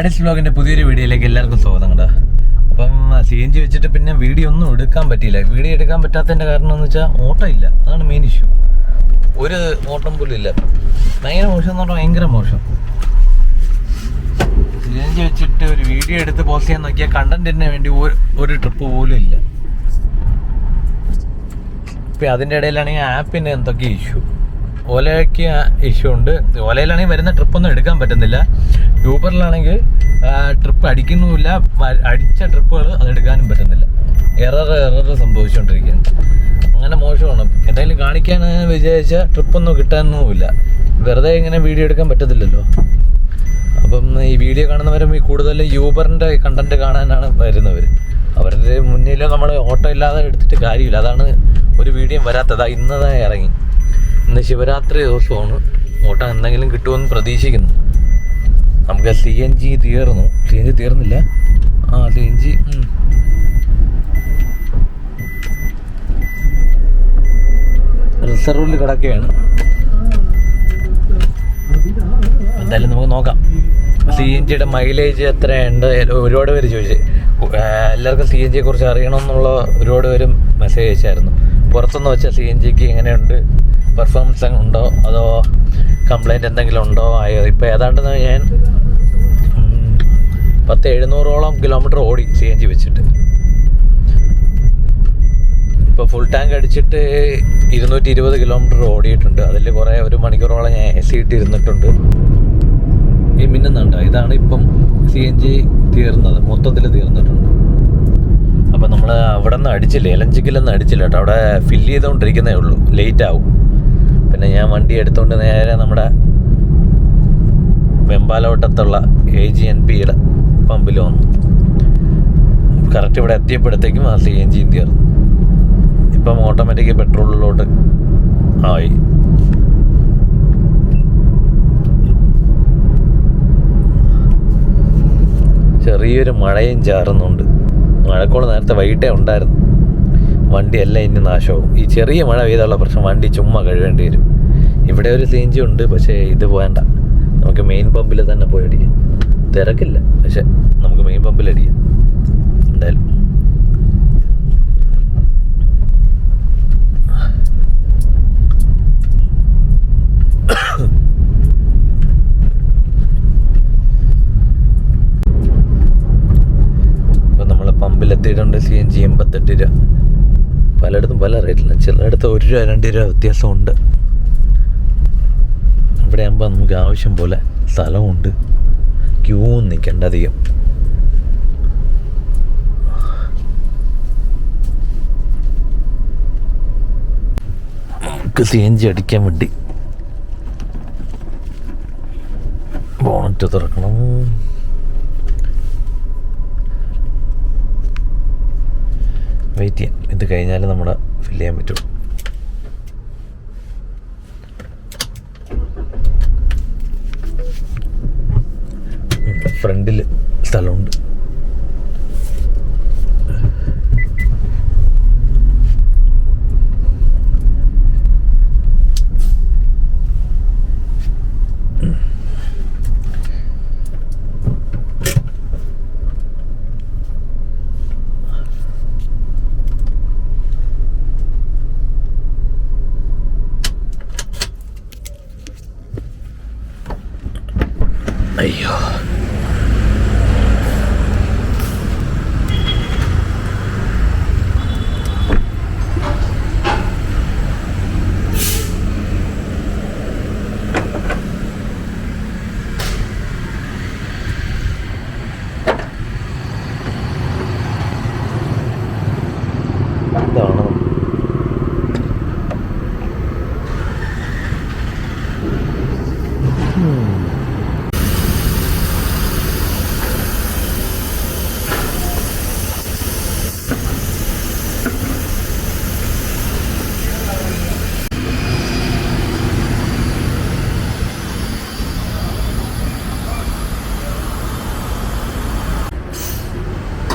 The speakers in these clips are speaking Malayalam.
ഡാഡിസ് വ്ലോഗിൻ്റെ പുതിയൊരു വീഡിയോയിലേക്ക് എല്ലാവർക്കും സ്വാഗതം കേട്ടോ. അപ്പം CNG വെച്ചിട്ട് പിന്നെ വീഡിയോ ഒന്നും എടുക്കാൻ പറ്റിയില്ല. വീഡിയോ എടുക്കാൻ പറ്റാത്തതിൻ്റെ കാരണം എന്ന് വെച്ചാൽ ഓട്ടം ഇല്ല, അതാണ് മെയിൻ ഇഷ്യൂ. ഒരു ഓട്ടം പോലും ഇല്ല. ഭയങ്കര മോശം എന്ന് പറഞ്ഞാൽ ഭയങ്കര മോശം. CNG വെച്ചിട്ട് ഒരു വീഡിയോ എടുത്ത് പോസ്റ്റ് ചെയ്യാൻ നോക്കിയാൽ കണ്ടന്റിന് വേണ്ടി ഒരു ട്രിപ്പ് പോലും ഇല്ല. ഇപ്പം അതിൻ്റെ ഇടയിലാണെങ്കിൽ ആപ്പിന് എന്തൊക്കെ ഇഷ്യൂ, ഓലയ്ക്ക് ഇഷ്യൂ ഉണ്ട്. ഓലയിലാണെങ്കിൽ വരുന്ന ട്രിപ്പൊന്നും എടുക്കാൻ പറ്റുന്നില്ല. യൂബറിലാണെങ്കിൽ ട്രിപ്പ് അടിക്കുന്നുമില്ല, അടിച്ച ട്രിപ്പുകൾ അത് എടുക്കാനും പറ്റുന്നില്ല. എറർ സംഭവിച്ചുകൊണ്ടിരിക്കുകയാണ്. അങ്ങനെ മോശമാണ്. എന്തെങ്കിലും കാണിക്കാൻ വിചാരിച്ച ട്രിപ്പൊന്നും കിട്ടാനൊന്നുമില്ല. വെറുതെ ഇങ്ങനെ വീഡിയോ എടുക്കാൻ പറ്റത്തില്ലല്ലോ. അപ്പം ഈ വീഡിയോ കാണുന്നവരും ഈ കൂടുതൽ യൂബറിൻ്റെ കണ്ടൻറ്റ് കാണാനാണ് വരുന്നവർ. അവരുടെ മുന്നിൽ നമ്മൾ ഓട്ടോ ഇല്ലാതെ എടുത്തിട്ട് കാര്യമില്ല. അതാണ് ഒരു വീഡിയോ വരാത്തത്. ഇന്നതായി ഇറങ്ങി. ഇന്ന് ശിവരാത്രി ദിവസമാണ്. ഓട്ടം എന്തെങ്കിലും കിട്ടുമെന്ന് പ്രതീക്ഷിക്കുന്നു. നമുക്ക് CNG തീർന്നു. CNG തീർന്നില്ല. CNG റിസർവിൽ കിടക്കുകയാണ്. എന്തായാലും നമുക്ക് നോക്കാം. CNGയുടെ മൈലേജ് എത്രയുണ്ട് ഒരുപാട് പേര് ചോദിച്ചു. എല്ലാവർക്കും CNGയെ കുറിച്ച് അറിയണമെന്നുള്ള ഒരുപാട് പേര് മെസ്സേജ് അയച്ചായിരുന്നു. പുറത്തുനിന്ന് വെച്ചാൽ CNGക്ക് എങ്ങനെയുണ്ട്, പെർഫോമൻസ് ഉണ്ടോ, അതോ കംപ്ലൈൻറ്റ് എന്തെങ്കിലും ഉണ്ടോ ആയോ. ഇപ്പോൾ ഏതാണ്ട് ഞാൻ 700-ഓളം കിലോമീറ്റർ ഓടി CNG വെച്ചിട്ട്. ഇപ്പോൾ ഫുൾ ടാങ്ക് അടിച്ചിട്ട് 220 കിലോമീറ്റർ ഓടിയിട്ടുണ്ട്. അതിൽ കുറേ ഒരു മണിക്കൂറോളം ഞാൻ AC ഇട്ടിരുന്നിട്ടുണ്ട്. ഈ മിന്നുന്നുണ്ട്. ഇതാണ് ഇപ്പം CNG തീർന്നത്, മൊത്തത്തിൽ തീർന്നിട്ടുണ്ട്. അപ്പം നമ്മൾ അവിടെ നിന്ന് അടിച്ചില്ല, എലഞ്ചിക്കിലൊന്നും അടിച്ചില്ല കേട്ടോ. അവിടെ ഫില്ല് ചെയ്തുകൊണ്ടിരിക്കുന്നേ ഉള്ളൂ. ലേറ്റ് ആവും. പിന്നെ ഞാൻ വണ്ടി എടുത്തുകൊണ്ട് നേരെ നമ്മുടെ വെമ്പാലോട്ടത്തുള്ള AGNPയുടെ പമ്പിൽ വന്നു. കറക്റ്റ് ഇവിടെ എത്തിയപ്പോഴത്തേക്കും CNG തീർന്നു. ഇപ്പം ഓട്ടോമാറ്റിക് പെട്രോളിലോട്ട് ആയി. ചെറിയൊരു മഴയും ചാറുന്നുണ്ട്. മഴക്കോള് നേരത്തെ വൈകിട്ടേ ഉണ്ടായിരുന്നു. വണ്ടിയെല്ലാം ഇനി നാശമാവും. ഈ ചെറിയ മഴ പെയ്തുള്ള പ്രശ്നം, വണ്ടി ചുമ്മാ കഴുകേണ്ടി വരും. ഇവിടെ ഒരു CNG ഉണ്ട്, പക്ഷേ ഇത് വേണ്ട. നമുക്ക് മെയിൻ പമ്പിൽ തന്നെ പോയി അടിക്കാം. തിരക്കില്ല, പക്ഷെ നമുക്ക് മെയിൻ പമ്പിൽ അടിക്കാം എന്തായാലും. ഇപ്പം നമ്മൾ പമ്പിലെത്തിയിട്ടുണ്ട്. CNG 88 രൂപ. പലയിടത്തും പല റേറ്റിലാണ്. ചിലയിടത്ത് 1 രൂപ 2 രൂപ വ്യത്യാസമുണ്ട്. ഇവിടെ ആകുമ്പോൾ നമുക്ക് ആവശ്യം പോലെ സ്ഥലമുണ്ട്. ക്യൂ നിൽക്കേണ്ട അധികം. നമുക്ക് CNG അടിക്കാൻ വേണ്ടി ബോണറ്റ് തുറക്കണം. വെയിറ്റ് ചെയ്യാം. ഇത് കഴിഞ്ഞാൽ നമ്മുടെ ഫില്ല് ചെയ്യാൻ പറ്റും. ഫ്രണ്ടിൽ സ്ഥലമുണ്ട്. അയ്യോ, ഇതാണ്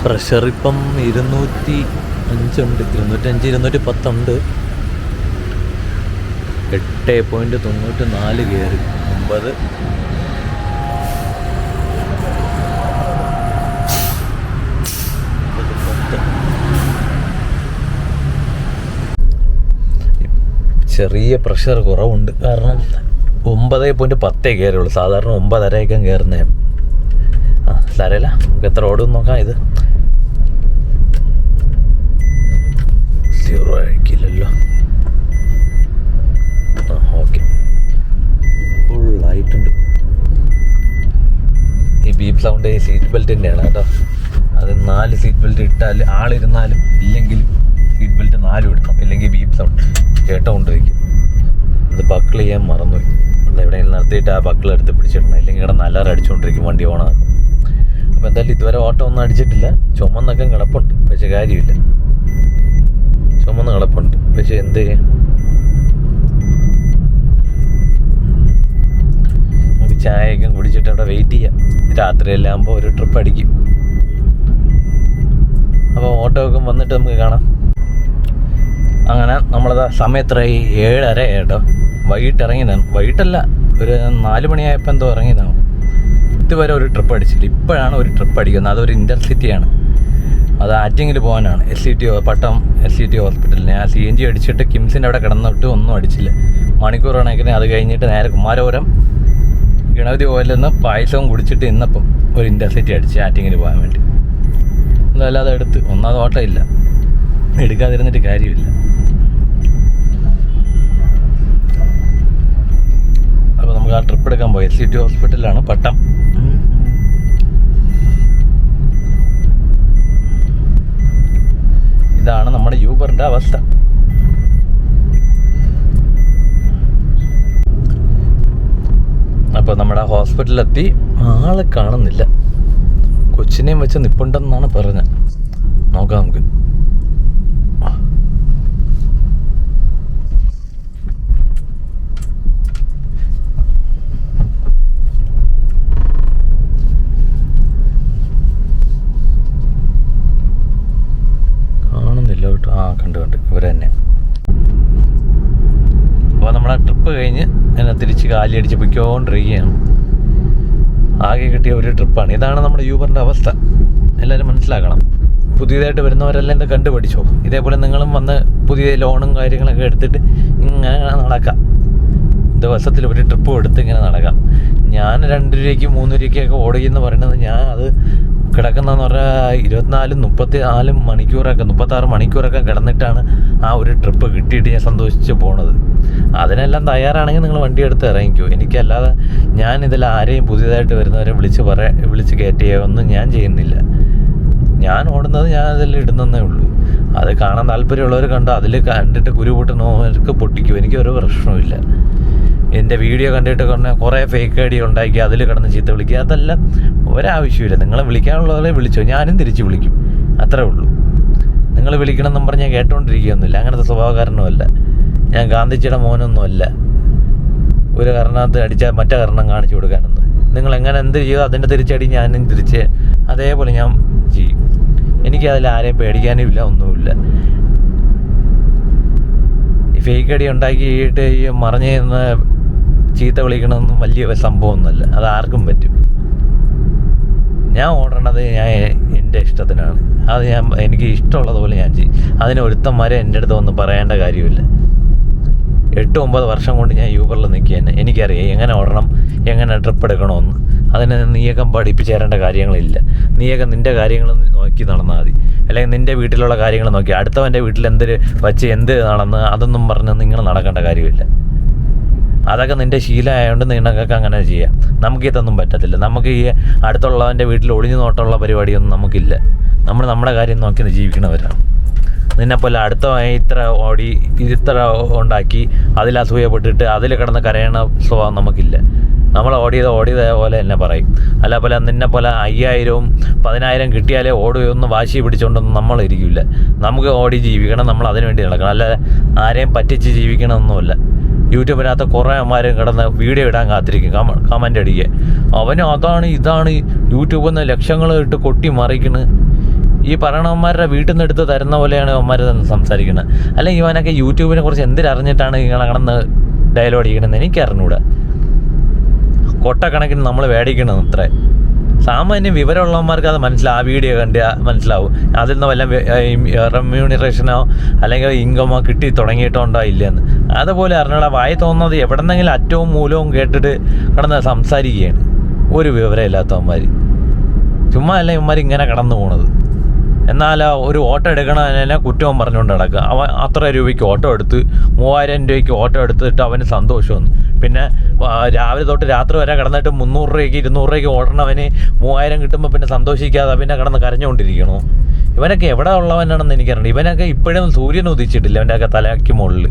പ്രഷർ. ഇപ്പം 205 ഉണ്ട്, 205 210 ഉണ്ട്. 8.94 കയറി 9. ചെറിയ പ്രഷർ കുറവുണ്ട്. കാരണം 9.10 കയറുള്ളൂ. സാധാരണ 9:30 കയറുന്നതാണ്. സാരമില്ല, നമുക്ക് എത്ര ഓടും നോക്കാം. ഇത് 0 ആയിരിക്കില്ലല്ലോ. ഓക്കെ, ഫുള്ളായിട്ടുണ്ട്. ഈ ബീപ്പ് സൗണ്ട് സീറ്റ് ബെൽറ്റിൻ്റെയാണ് കേട്ടോ. അത് 4 സീറ്റ് ബെൽറ്റ് ഇട്ടാൽ ആളിരുന്നാലും ഇല്ലെങ്കിലും സീറ്റ് ബെൽറ്റ് 4 ഇടണം, ഇല്ലെങ്കിൽ ബീപ്പ് സൗണ്ട് കേട്ടോണ്ടിരിക്കും. അത് ബക്കിൾ ചെയ്യാൻ മറന്നുപോയി. അത് എവിടെയെങ്കിലും നിർത്തിയിട്ട് ആ ബക്കിൾ എടുത്ത് പിടിച്ചിടണം, ഇല്ലെങ്കിൽ ഇവിടെ നല്ല അടിച്ചുകൊണ്ടിരിക്കും, വണ്ടി ഓണാക്കും. അപ്പോൾ എന്തായാലും ഇതുവരെ ഓട്ടം ഒന്നും അടിച്ചിട്ടില്ല. ചുമന്നൊക്കെ കിടപ്പുണ്ട്, പക്ഷെ കാര്യമില്ല. ചുമന്ന് കിടപ്പുണ്ട്, പക്ഷെ എന്ത് ചെയ്യാം. നമുക്ക് ചായയൊക്കെ കുടിച്ചിട്ട് അവിടെ വെയിറ്റ് ചെയ്യാം. രാത്രിയെല്ലാം ആകുമ്പോൾ ഒരു ട്രിപ്പ് അടിക്കും. അപ്പോൾ ഓട്ടോ ഒക്കെ വന്നിട്ട് നമുക്ക് കാണാം. അങ്ങനെ നമ്മളത് സമയത്തായി 7:30 കേട്ടോ. വൈകിട്ട് ഇറങ്ങിയതാണ്. വൈകിട്ടല്ല, ഒരു 4 മണിയായപ്പോൾ എന്തോ ഇറങ്ങിയതാണ്. ഇതുവരെ ഒരു ട്രിപ്പ് അടിച്ചില്ല. ഇപ്പോഴാണ് ഒരു ട്രിപ്പ് അടിക്കുന്നത്. അതൊരു ഇൻ്റർസിറ്റിയാണ്. അത് ആറ്റിങ്ങിൽ പോകാനാണ്. പട്ടം SCT ഹോസ്പിറ്റലിൽ. ഞാൻ CNG അടിച്ചിട്ട് കിംസിൻ്റെ അവിടെ കിടന്നിട്ട് ഒന്നും അടിച്ചില്ല. മണിക്കൂർ കണക്കിന് അത് കഴിഞ്ഞിട്ട് നേരെ കുമാരപുരം ഗണപതി ഓയിലിൽ നിന്ന് പായസവും കുടിച്ചിട്ട് ഇന്നപ്പം ഒരു ഇൻ്റർസിറ്റി അടിച്ച് ആറ്റിങ്ങിൽ പോകാൻ വേണ്ടി. എന്തായാലും അതെടുത്ത് ഒന്നാമത് ഓട്ടം ഇല്ല, എടുക്കാതിരുന്നിട്ട് കാര്യമില്ല. അപ്പോൾ നമുക്ക് ആ ട്രിപ്പ് എടുക്കാൻ പോയി. SCT ഹോസ്പിറ്റലിലാണ് പട്ടം. ഇതാണ് നമ്മുടെ യൂബറിൻ്റെ അവസ്ഥ. അപ്പോൾ നമ്മുടെ ഹോസ്പിറ്റലിലെത്തി. ആളെ കാണുന്നില്ല. കൊച്ചിനെയും വെച്ച് നിൽപ്പുണ്ടെന്നാണ് പറഞ്ഞത്. നോക്കാം നമുക്ക്. കാണുന്നില്ല കേട്ടോ. കണ്ടു ഇവർ തന്നെ. അപ്പോൾ നമ്മളെ ട്രിപ്പ് കഴിഞ്ഞ് എന്നെ തിരിച്ച് കാലിയടിച്ച് പൊയ്ക്കൊണ്ടിരിക്കുകയാണ്. ആകെ കിട്ടിയ ഒരു ട്രിപ്പാണ്. ഇതാണ് നമ്മുടെ യൂബറിൻ്റെ അവസ്ഥ. എല്ലാവരും മനസ്സിലാക്കണം. പുതിയതായിട്ട് വരുന്നവരെല്ലാം ഇത് കണ്ടുപിടിച്ചോ. ഇതേപോലെ നിങ്ങളും വന്ന് പുതിയ ലോണും കാര്യങ്ങളൊക്കെ എടുത്തിട്ട് ഇങ്ങനെ നടക്കാം. ദിവസത്തിൽ ഒരു ട്രിപ്പും എടുത്ത് ഇങ്ങനെ നടക്കാം. ഞാൻ 2 രൂപയ്ക്ക് 3 രൂപയ്ക്കൊക്കെ ഓടുകയെന്ന് പറയുന്നത്, ഞാൻ അത് കിടക്കുന്നതെന്ന് പറഞ്ഞാൽ 24 മണിക്കൂറൊക്കെ 36 മണിക്കൂറൊക്കെ കിടന്നിട്ടാണ് ആ ഒരു ട്രിപ്പ് കിട്ടിയിട്ട് ഞാൻ സന്തോഷിച്ച് പോണത്. അതിനെല്ലാം തയ്യാറാണെങ്കിൽ നിങ്ങൾ വണ്ടി എടുത്ത് ഇറങ്ങിക്കോ. എനിക്കല്ലാതെ ഞാൻ ഇതിൽ ആരെയും പുതിയതായിട്ട് വരുന്നവരെ വിളിച്ച് കയറ്റുകയോ ഒന്നും ഞാൻ ചെയ്യുന്നില്ല. ഞാൻ ഓടുന്നത് ഞാൻ അതിൽ ഇടുന്നതേ ഉള്ളൂ. അത് കാണാൻ താല്പര്യമുള്ളവർ കണ്ടോ, അതിൽ കണ്ടിട്ട് കുരുപൊട്ടുന്നവർക്ക് പൊട്ടിക്കും. എനിക്കൊരു പ്രശ്നവുമില്ല. എൻ്റെ വീഡിയോ കണ്ടിട്ട് കുറേ ഫേക്ക് ഐഡി ഉണ്ടാക്കി അതിൽ കിടന്ന് ചീത്ത വിളിക്കുക, അതെല്ലാം ഒരാവശ്യമില്ല. നിങ്ങളെ വിളിക്കാനുള്ളവരെ വിളിച്ചോ, ഞാനും തിരിച്ച് വിളിക്കും, അത്രേ ഉള്ളൂ. നിങ്ങൾ വിളിക്കണമെന്നും പറഞ്ഞ് ഞാൻ കേട്ടോണ്ടിരിക്കുകയൊന്നുമില്ല. അങ്ങനത്തെ സ്വഭാവക്കാരനുമല്ല ഞാൻ. ഗാന്ധിജിയുടെ മോനൊന്നുമല്ല ഒരു കാരണത്ത് അടിച്ചാൽ മറ്റേ കാരണം കാണിച്ചു കൊടുക്കാനൊന്നും. നിങ്ങൾ എങ്ങനെ എന്ത് ചെയ്യോ അതിൻ്റെ തിരിച്ചടി ഞാനും തിരിച്ച് അതേപോലെ ഞാൻ ചെയ്യും. എനിക്കതിൽ ആരെയും പേടിക്കാനുമില്ല, ഒന്നുമില്ല. ഈ ഫേക്ക് ഐഡി ഉണ്ടാക്കിയിട്ട് ഈ മറിഞ്ഞ് നിന്ന് ചീത്ത വിളിക്കണമെന്നും വലിയ സംഭവമൊന്നുമല്ല. അത് ആർക്കും പറ്റും. ഞാൻ ഓടണത് എൻ്റെ ഇഷ്ടത്തിനാണ്. അത് എനിക്ക് ഇഷ്ടമുള്ളതുപോലെ ഞാൻ ചെയ്യും. അതിന് ഒരുത്തന്മാരെ എൻ്റെ അടുത്ത് ഒന്നും പറയേണ്ട കാര്യമില്ല. 8-9 വർഷം കൊണ്ട് ഞാൻ യൂബറിൽ നിൽക്കുക തന്നെ. എനിക്കറിയാം എങ്ങനെ ഓടണം, എങ്ങനെ ട്രിപ്പ് എടുക്കണമെന്ന്. അതിന് നീയൊക്കെ പഠിപ്പിച്ച് തരേണ്ട കാര്യങ്ങളില്ല. നീയൊക്കെ നിൻ്റെ കാര്യങ്ങൾ നോക്കി നടന്നാൽ മതി. അല്ലെങ്കിൽ നിൻ്റെ വീട്ടിലുള്ള കാര്യങ്ങൾ നോക്കി. അടുത്തവൻ്റെ വീട്ടിൽ എന്ത് നടന്ന് അതൊന്നും പറഞ്ഞ് നിങ്ങൾ നടക്കേണ്ട കാര്യമില്ല. അതൊക്കെ നിൻ്റെ ശീലമായതുകൊണ്ട് നിങ്ങൾക്കൊക്കെ അങ്ങനെ ചെയ്യാം. നമുക്കിതൊന്നും പറ്റത്തില്ല. നമുക്ക് ഈ അടുത്തുള്ളവൻ്റെ വീട്ടിൽ ഒളിഞ്ഞു നോട്ടമുള്ള പരിപാടിയൊന്നും നമുക്കില്ല. നമ്മൾ നമ്മുടെ കാര്യം നോക്കി ജീവിക്കണവരാണ്. നിന്നെപ്പോലെ അടുത്തമായി ഇത്ര ഉണ്ടാക്കി അതിൽ അസൂയപ്പെട്ടിട്ട് അതിൽ കിടന്ന് കരയണ സ്വഭാവം നമുക്കില്ല. നമ്മൾ ഓടിയത് പോലെ തന്നെ പറയും. അല്ല നിന്നെ പോലെ 5000-ഉം 10,000 കിട്ടിയാലേ ഓടുകയൊന്നും വാശി പിടിച്ചുകൊണ്ടൊന്നും നമ്മളിരിക്കില്ല. നമുക്ക് ഓടി ജീവിക്കണം, നമ്മൾ അതിനു വേണ്ടി നടക്കണം. അല്ലാതെ ആരെയും പറ്റിച്ച് ജീവിക്കണമെന്നൊന്നുമില്ല. യൂട്യൂബിനകത്ത് കുറേ അമ്മമാരും കിടന്ന് വീഡിയോ ഇടാൻ കാത്തിരിക്കും, കമൻ്റ് അടിക്കുക. അവന് അതാണ് ഇതാണ് യൂട്യൂബിൽ നിന്ന് ലക്ഷങ്ങൾ ഇട്ട് കൊട്ടി മറിക്കണ്. ഈ പറയണവന്മാരുടെ വീട്ടിൽ നിന്ന് എടുത്ത് തരുന്ന പോലെയാണ് അവന്മാർ സംസാരിക്കുന്നത്. അല്ലെങ്കിൽ ഇവനൊക്കെ യൂട്യൂബിനെ കുറിച്ച് എന്തിനറിഞ്ഞിട്ടാണ് ഇങ്ങനെ കിടന്ന് ഡയലോഗ് അടിക്കണമെന്ന് എനിക്കറിഞ്ഞൂടാ. കൊട്ടക്കണക്കിന് നമ്മൾ മേടിക്കണം അത്രേ. സാമാന്യം വിവരമുള്ളവന്മാർക്ക് അത് മനസ്സിലാവും. ആ വീഡിയോ കണ്ട് മനസ്സിലാവും അതിൽ നിന്ന് വല്ല റെമ്യൂണറേഷനോ അല്ലെങ്കിൽ ഇൻകമോ കിട്ടി തുടങ്ങിയിട്ടുണ്ടോ ഇല്ലയെന്ന്. അതുപോലെ അറിഞ്ഞാൽ വായി തോന്നുന്നത് എവിടെന്നെങ്കിലും അറ്റവും മൂലവും കേട്ടിട്ട് കിടന്ന് സംസാരിക്കുകയാണ് ഒരു വിവരമില്ലാത്തവന്മാർ. ചുമ്മാ അല്ല ഇവന്മാർ ഇങ്ങനെ കടന്നു പോണത്. എന്നാൽ ഒരു ഓട്ടോ എടുക്കണതിനെ കുറ്റവും പറഞ്ഞുകൊണ്ട് നടക്കുക. അവൻ അത്ര രൂപയ്ക്ക് ഓട്ടോ എടുത്ത് 3000 രൂപയ്ക്ക് ഓട്ടോ എടുത്തിട്ട് അവന് സന്തോഷമൊന്നും. പിന്നെ രാവിലെ തൊട്ട് രാത്രി വരെ കിടന്നിട്ട് 300 രൂപയ്ക്ക് 200 രൂപയ്ക്ക് ഓടണവന് 3000 കിട്ടുമ്പോൾ പിന്നെ സന്തോഷിക്കാതെ പിന്നെ കിടന്ന് കരഞ്ഞുകൊണ്ടിരിക്കണോ? ഇവനൊക്കെ എവിടെ ഉള്ളവനാണെന്ന് എനിക്കറിയണം. ഇവനൊക്കെ ഇപ്പോഴും സൂര്യൻ ഉദിച്ചിട്ടില്ല അവൻ്റെയൊക്കെ തലയ്ക്ക് മുകളിൽ.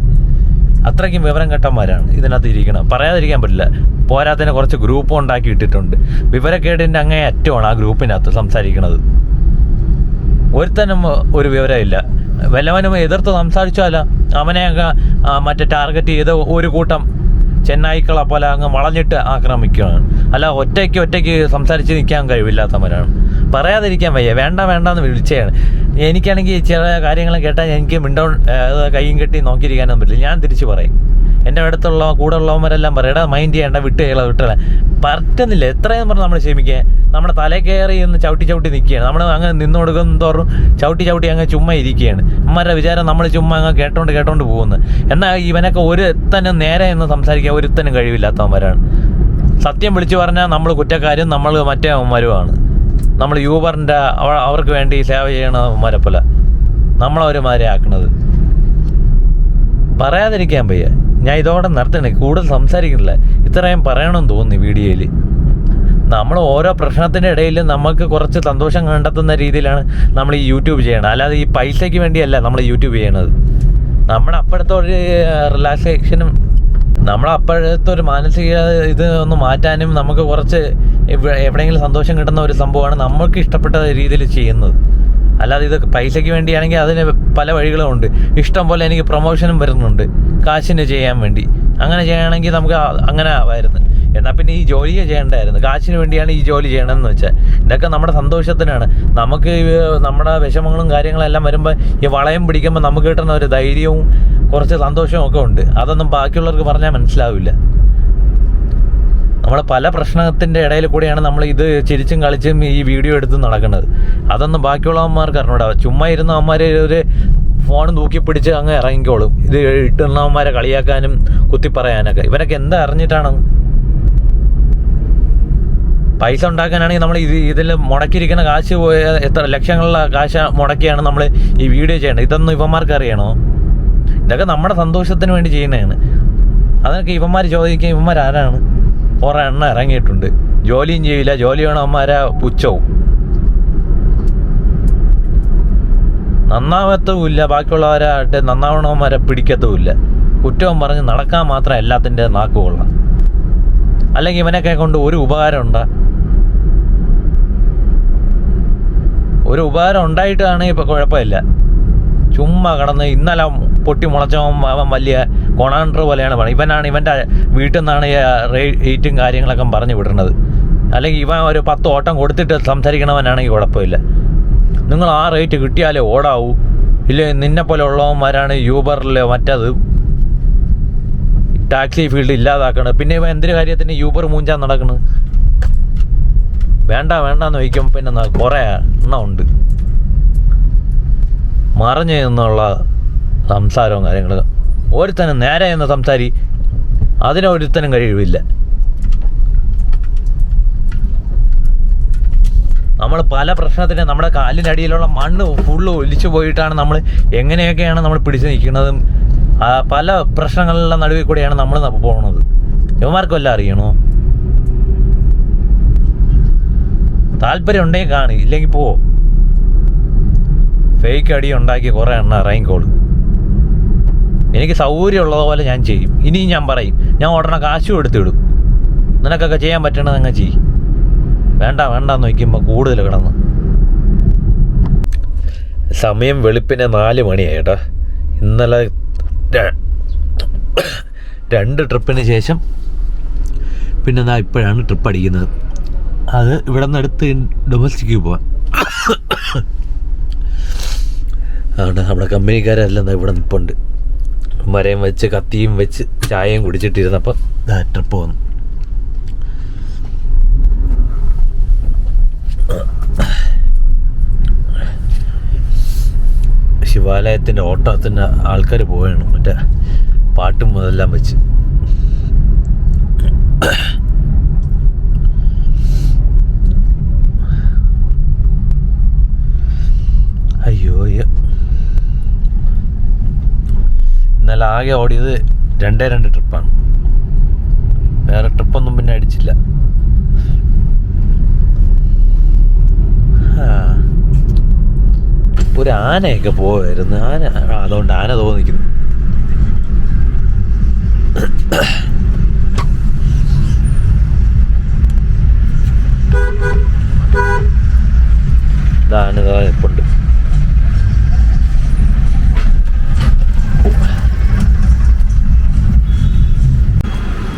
അത്രയ്ക്കും വിവരം കെട്ടന്മാരാണ് ഇതിനകത്ത് ഇരിക്കണം, പറയാതിരിക്കാൻ പറ്റില്ല. പോരാത്തതിനെ കുറച്ച് ഗ്രൂപ്പ് ഉണ്ടാക്കി ഇട്ടിട്ടുണ്ട്. വിവരക്കേടിൻ്റെ അങ്ങേ അറ്റമാണ് ആ ഗ്രൂപ്പിനകത്ത് സംസാരിക്കുന്നത്. ഒരുത്തനും ഒരു വിവരമില്ല. വല്ലവനും എതിർത്ത് സംസാരിച്ചാലോ അവനെയൊക്കെ മറ്റേ ടാർഗറ്റ് ചെയ്ത് ഒരു കൂട്ടം ചെന്നായിക്കളെ പോലെ അങ്ങ് വളഞ്ഞിട്ട് ആക്രമിക്കുകയാണ്. അല്ല ഒറ്റയ്ക്ക് സംസാരിച്ച് നിൽക്കാൻ കഴിവില്ലാത്തവരാണ്. പറയാതിരിക്കാൻ വയ്യ, വേണ്ടെന്ന് വിളിച്ചതാണ്. എനിക്കാണെങ്കിൽ ചില കാര്യങ്ങൾ കേട്ടാൽ എനിക്ക് കൈയും കെട്ടി നോക്കിയിരിക്കാനൊന്നും പറ്റില്ല. ഞാൻ തിരിച്ച് പറയും. എൻ്റെ അടുത്തുള്ള കൂടെ ഉള്ളവന്മാരെല്ലാം പറയടാ മൈൻഡ് ചെയ്യേണ്ട വിട്ടുകള പറ്റുന്നില്ല. എത്രയും പറഞ്ഞ് നമ്മൾ ക്ഷമിക്കുക. നമ്മുടെ തലേ കയറി ഒന്ന് ചവിട്ടി നിൽക്കുകയാണ്. നമ്മൾ അങ്ങ് നിന്ന് കൊടുക്കും തോറും ചവിട്ടി അങ്ങ് ചുമ്മാ ഇരിക്കുകയാണ്. അമ്മമാരുടെ വിചാരം നമ്മൾ ചുമ്മാ അങ്ങ് കേട്ടോണ്ട് പോകുന്നത്. എന്നാൽ ഇവനൊക്കെ ഒരുത്തനും നേരെ എന്ന് സംസാരിക്കാൻ ഒരുത്തനും കഴിവില്ലാത്തവന്മാരാണ്. സത്യം വിളിച്ചു പറഞ്ഞാൽ നമ്മൾ കുറ്റക്കാരും നമ്മൾ മറ്റേ അവന്മാരുമാണ്. നമ്മൾ യൂബറിൻ്റെ അവർക്ക് വേണ്ടി സേവ ചെയ്യണവന്മാരെ പോലെ നമ്മളവരുമാരെ ആക്കണത്. പറയാതിരിക്കാൻ വയ്യ. ഞാൻ ഇതോടെ നിർത്തണേ, കൂടുതൽ സംസാരിക്കുന്നില്ല. ഇത്രയും പറയണമെന്ന് തോന്നി വീഡിയോയിൽ. നമ്മൾ ഓരോ പ്രശ്നത്തിൻ്റെ ഇടയിൽ നമുക്ക് കുറച്ച് സന്തോഷം കണ്ടെത്തുന്ന രീതിയിലാണ് നമ്മൾ ഈ യൂട്യൂബ് ചെയ്യണത്. അല്ലാതെ ഈ പൈസയ്ക്ക് വേണ്ടിയല്ല നമ്മൾ യൂട്യൂബ് ചെയ്യണത്. നമ്മുടെ അപ്പോഴത്തെ ഒരു റിലാക്സേഷനും നമ്മളെ അപ്പോഴത്തെ ഒരു മാനസിക ഇത് ഒന്ന് മാറ്റാനും നമുക്ക് കുറച്ച് എവിടെയെങ്കിലും സന്തോഷം കിട്ടുന്ന ഒരു സംഭവമാണ് നമ്മൾക്ക് ഇഷ്ടപ്പെട്ട രീതിയിൽ ചെയ്യുന്നത്. അല്ലാതെ ഇത് പൈസയ്ക്ക് വേണ്ടിയാണെങ്കിൽ അതിന് പല വഴികളും ഉണ്ട്. ഇഷ്ടം പോലെ എനിക്ക് പ്രൊമോഷനും വരുന്നുണ്ട് കാശിന് ചെയ്യാൻ വേണ്ടി. അങ്ങനെ ചെയ്യണമെങ്കിൽ നമുക്ക് അങ്ങനെ ആവായിരുന്നു. എന്നാൽ പിന്നെ ഈ ജോലിയെ ചെയ്യേണ്ടായിരുന്നു. കാശിന് വേണ്ടിയാണ് ഈ ജോലി ചെയ്യണമെന്ന് വെച്ചാൽ. ഇതൊക്കെ നമ്മുടെ സന്തോഷത്തിനാണ്. നമുക്ക് നമ്മുടെ വിഷമങ്ങളും കാര്യങ്ങളെല്ലാം വരുമ്പോൾ ഈ വളയം പിടിക്കുമ്പോൾ നമുക്ക് കിട്ടുന്ന ഒരു ധൈര്യവും കുറച്ച് സന്തോഷവും ഒക്കെ ഉണ്ട്. അതൊന്നും ബാക്കിയുള്ളവർക്ക് പറഞ്ഞാൽ മനസ്സിലാവില്ല. നമ്മൾ പല പ്രശ്നത്തിൻ്റെ ഇടയിൽ കൂടെയാണ് നമ്മൾ ഇത് ചിരിച്ചും കളിച്ചും ഈ വീഡിയോ എടുത്ത് നടക്കുന്നത്. അതൊന്നും ബാക്കിയുള്ളവന്മാർക്ക് അറിഞ്ഞൂടാ. ചുമ്മാ ഇരുന്ന അവന്മാർ ഒരു ഫോൺ തൂക്കിപ്പിടിച്ച് അങ്ങ് ഇറങ്ങിക്കോളും. ഇത് ഇട്ടുന്നവന്മാരെ കളിയാക്കാനും കുത്തിപ്പറയാനൊക്കെ. ഇവരൊക്കെ എന്താ അറിഞ്ഞിട്ടാണ്? പൈസ ഉണ്ടാക്കാനാണെങ്കിൽ നമ്മൾ ഇതിൽ മുടക്കിയിരിക്കുന്ന കാശ് എത്ര ലക്ഷങ്ങളിലെ കാശ് മുടക്കിയാണ് നമ്മൾ ഈ വീഡിയോ ചെയ്യേണ്ടത്. ഇതൊന്നും ഇവന്മാർക്ക് അറിയണോ? ഇതൊക്കെ നമ്മുടെ സന്തോഷത്തിന് വേണ്ടി ചെയ്യുന്നതാണ്. അതൊക്കെ ഇവന്മാർ ചോദിക്കുക ഇവന്മാരാരാണ്? കുറേ എണ്ണം ഇറങ്ങിയിട്ടുണ്ട്. ജോലിയും ചെയ്യില്ല, ജോലി വേണവന്മാരെ പുച്ഛവും. നന്നാവത്തുമില്ല, ബാക്കിയുള്ളവരായിട്ട് നന്നാവണവന്മാരെ പിടിക്കത്തുമില്ല. കുറ്റവും പറഞ്ഞ് നടക്കാൻ മാത്രം എല്ലാത്തിൻ്റെ നാക്കുകൊള്ളാം. അല്ലെങ്കിൽ ഇവനൊക്കെ കൊണ്ട് ഒരു ഉപകാരം ഉണ്ടാ? ഒരു ഉപകാരം ഉണ്ടായിട്ടാണെങ്കിൽ ഇപ്പോൾ കുഴപ്പമില്ല. ചുമ്മാ കടന്ന് ഇന്നലെ പൊട്ടി മുളച്ചവൻ വലിയ കൊണാണ്ടർ പോലെയാണ് പറയുന്നത്. ഇവനാണ് ഇവൻ്റെ വീട്ടിൽ നിന്നാണ് റേറ്റും കാര്യങ്ങളൊക്കെ പറഞ്ഞു വിടുന്നത്. അല്ലെങ്കിൽ ഇവൻ ഒരു 10 ഓട്ടം കൊടുത്തിട്ട് സംസാരിക്കണവനാണെങ്കിൽ കുഴപ്പമില്ല. നിങ്ങൾ ആ റേറ്റ് കിട്ടിയാലേ ഓടാവൂ. ഇല്ലേ നിന്നെ പോലെ ഉള്ളവന്മാരാണ് യൂബറിൽ മറ്റത് ടാക്സി ഫീൽഡ് ഇല്ലാതാക്കണത്. പിന്നെ ഇവ എന്തൊരു കാര്യത്തിന് യൂബർ മൂഞ്ചാൻ നടക്കണത്? വേണ്ടെന്ന് ചോദിക്കുമ്പോൾ പിന്നെ കുറേ എണ്ണം ഉണ്ട് മറിഞ്ഞു എന്നുള്ള സംസാരവും കാര്യങ്ങളും. ഒരുത്തനും നേരെ എന്ന് അതിനൊരുത്തനും കഴിവില്ല. നമ്മൾ പല പ്രശ്നത്തിന് നമ്മുടെ കാലിനടിയിലുള്ള മണ്ണ് ഫുള്ള് ഒലിച്ചു പോയിട്ടാണ് നമ്മൾ എങ്ങനെയൊക്കെയാണ് നമ്മൾ പിടിച്ചു നിൽക്കുന്നതും പല പ്രശ്നങ്ങളുടെ നടുവിൽ കൂടെയാണ് നമ്മൾ പോകുന്നത്. ഇവന്മാർക്കെല്ലാം അറിയണോ? താല്പര്യം ഉണ്ടെങ്കിൽ കാണി, ഇല്ലെങ്കിൽ പോവോ. ഫേക്ക് അടി ഉണ്ടാക്കി കുറേ എണ്ണം ഇറങ്ങിക്കോളും. എനിക്ക് സൗകര്യമുള്ളതുപോലെ ഞാൻ ചെയ്യും. ഇനിയും ഞാൻ പറയും, ഞാൻ ഉടനെ കാശും എടുത്തിടും. നിനക്കൊക്കെ ചെയ്യാൻ പറ്റണത് അങ്ങ് ചെയ്യും. വേണ്ടെന്ന് വയ്ക്കുമ്പോൾ കൂടുതൽ കിടന്ന്. സമയം വെളുപ്പിനെ 4 മണിയായി കേട്ടോ. ഇന്നലെ 2 ട്രിപ്പിന് ശേഷം പിന്നെ ഇപ്പോഴാണ് ട്രിപ്പ് അടിക്കുന്നത്. അത് ഇവിടെ നിന്ന് എടുത്ത് ഡൊമസ്റ്റിക്ക് പോവാൻ. അതുകൊണ്ട് നമ്മുടെ കമ്പനിക്കാരെല്ലാം ഇവിടെ നിൽപ്പുണ്ട്. മരയും വെച്ച് കത്തിയും വെച്ച് ചായയും കുടിച്ചിട്ടിരുന്നപ്പോൾ ട്രിപ്പ് വന്നു. ശിവാലയത്തിൻ്റെ ഓട്ടത്തിൻ്റെ ആൾക്കാർ പോവുകയാണ് മറ്റേ പാട്ടും അതെല്ലാം വെച്ച്. അയ്യോ ഇന്നലെ ആകെ ഓടിയത് 2 ട്രിപ്പാണ്. വേറെ ട്രിപ്പൊന്നും പിന്നെ അടിച്ചില്ല. ഒരു ആനയൊക്കെ പോവായിരുന്നു. അതുകൊണ്ട് ആന തോന്നിക്കുന്നു. ആന ഇപ്പുണ്ട്.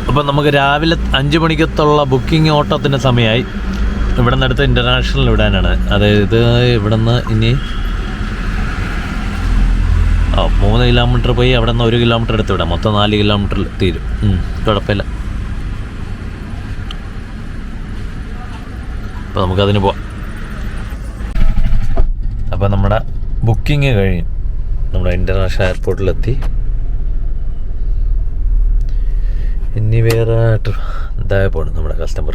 അപ്പം നമുക്ക് രാവിലെ 5 മണിക്കത്തുള്ള ബുക്കിംഗ് ഓട്ടത്തിൻ്റെ സമയമായി. ഇവിടെ നിന്ന് അടുത്ത് ഇൻ്റർനാഷണൽ വിടാനാണ്. അതായത് ഇവിടെ നിന്ന് ഇനി 3 കിലോമീറ്റർ പോയി അവിടെ നിന്ന് 1 കിലോമീറ്റർ എടുത്ത് വിടാം. മൊത്തം 4 കിലോമീറ്ററിൽ തീരും. കുഴപ്പമില്ല. അപ്പോൾ നമുക്കതിന് പോവാം. അപ്പോൾ നമ്മുടെ ബുക്കിങ് കഴിഞ്ഞു. നമ്മുടെ ഇൻ്റർനാഷണൽ എയർപോർട്ടിലെത്തി. ഇനി വേറെ ഇതായ പോകണം. നമ്മുടെ കസ്റ്റമർ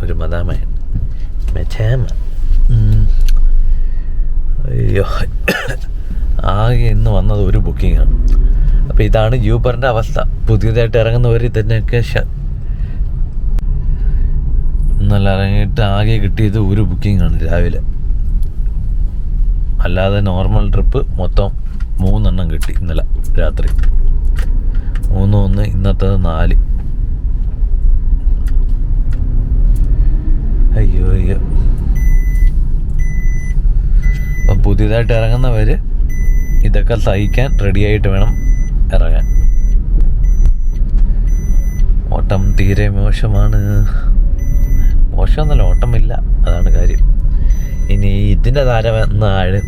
ഒരു മദാമയാണ്. മെച്ചാമ. അയ്യോ, ആകെ ഇന്ന് വന്നത് ഒരു ബുക്കിങ്ങാണ്. അപ്പോൾ ഇതാണ് യൂബറിൻ്റെ അവസ്ഥ. പുതിയതായിട്ട് ഇറങ്ങുന്നവർ ഇതിനൊക്കെ ഇന്നലെ ഇറങ്ങിയിട്ട് ആകെ കിട്ടിയത് ഒരു ബുക്കിങ്ങാണ് രാവിലെ. അല്ലാതെ നോർമൽ ട്രിപ്പ് മൊത്തം 3 കിട്ടി ഇന്നലെ രാത്രി. 3 ഇന്നത്തേത് 4. അയ്യോ. അപ്പം പുതിയതായിട്ട് ഇറങ്ങുന്നവർ ഇതൊക്കെ സഹിക്കാൻ റെഡിയായിട്ട് വേണം ഇറങ്ങാൻ. ഓട്ടം തീരെ മോശമാണ്. മോശമൊന്നുമല്ല, ഓട്ടമില്ല, അതാണ് കാര്യം. ഇനി ഇതിൻ്റെ താരമെന്ന ആള്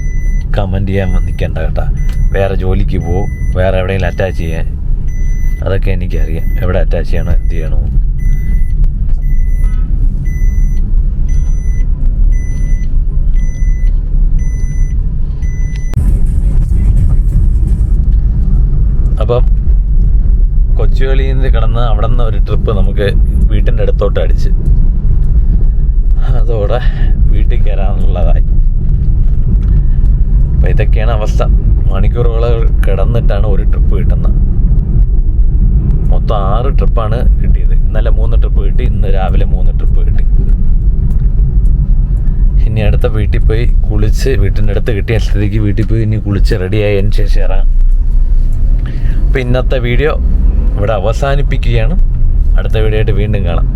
കമൻറ്റ് ചെയ്യാൻ നിൽക്കേണ്ട കേട്ടോ. വേറെ ജോലിക്ക് പോവും, വേറെ എവിടെയെങ്കിലും അറ്റാച്ച് ചെയ്യാൻ. അതൊക്കെ എനിക്കറിയാം, എവിടെ അറ്റാച്ച് ചെയ്യണോ എന്ത് ചെയ്യണോ. അപ്പം കൊച്ചുവേളിയിൽ നിന്ന് കിടന്ന് അവിടെ നിന്ന് ഒരു ട്രിപ്പ് നമുക്ക് വീട്ടിൻ്റെ അടുത്തോട്ട് അടിച്ച് അതോടെ വീട്ടിൽ കയറാനുള്ളതായി. അപ്പം ഇതൊക്കെയാണ് അവസ്ഥ. മണിക്കൂറുകൾ കിടന്നിട്ടാണ് ഒരു ട്രിപ്പ് കിട്ടുന്നത്. മൊത്തം 6 ട്രിപ്പാണ് കിട്ടിയത്. ഇന്നലെ 3 ട്രിപ്പ് കിട്ടി, ഇന്ന് രാവിലെ 3 ട്രിപ്പ് കിട്ടി. ഇനി അടുത്ത വീട്ടിൽ പോയി കുളിച്ച്, വീട്ടിൻ്റെ അടുത്ത് കിട്ടിയ സ്ഥിതിക്ക് വീട്ടിൽ പോയി ഇനി കുളിച്ച് റെഡിയായതിന് ശേഷം ഇറങ്ങാം. അപ്പോൾ ഇന്നത്തെ വീഡിയോ ഇവിടെ അവസാനിപ്പിക്കുകയാണ്. അടുത്ത വീഡിയോ ആയിട്ട് വീണ്ടും കാണാം.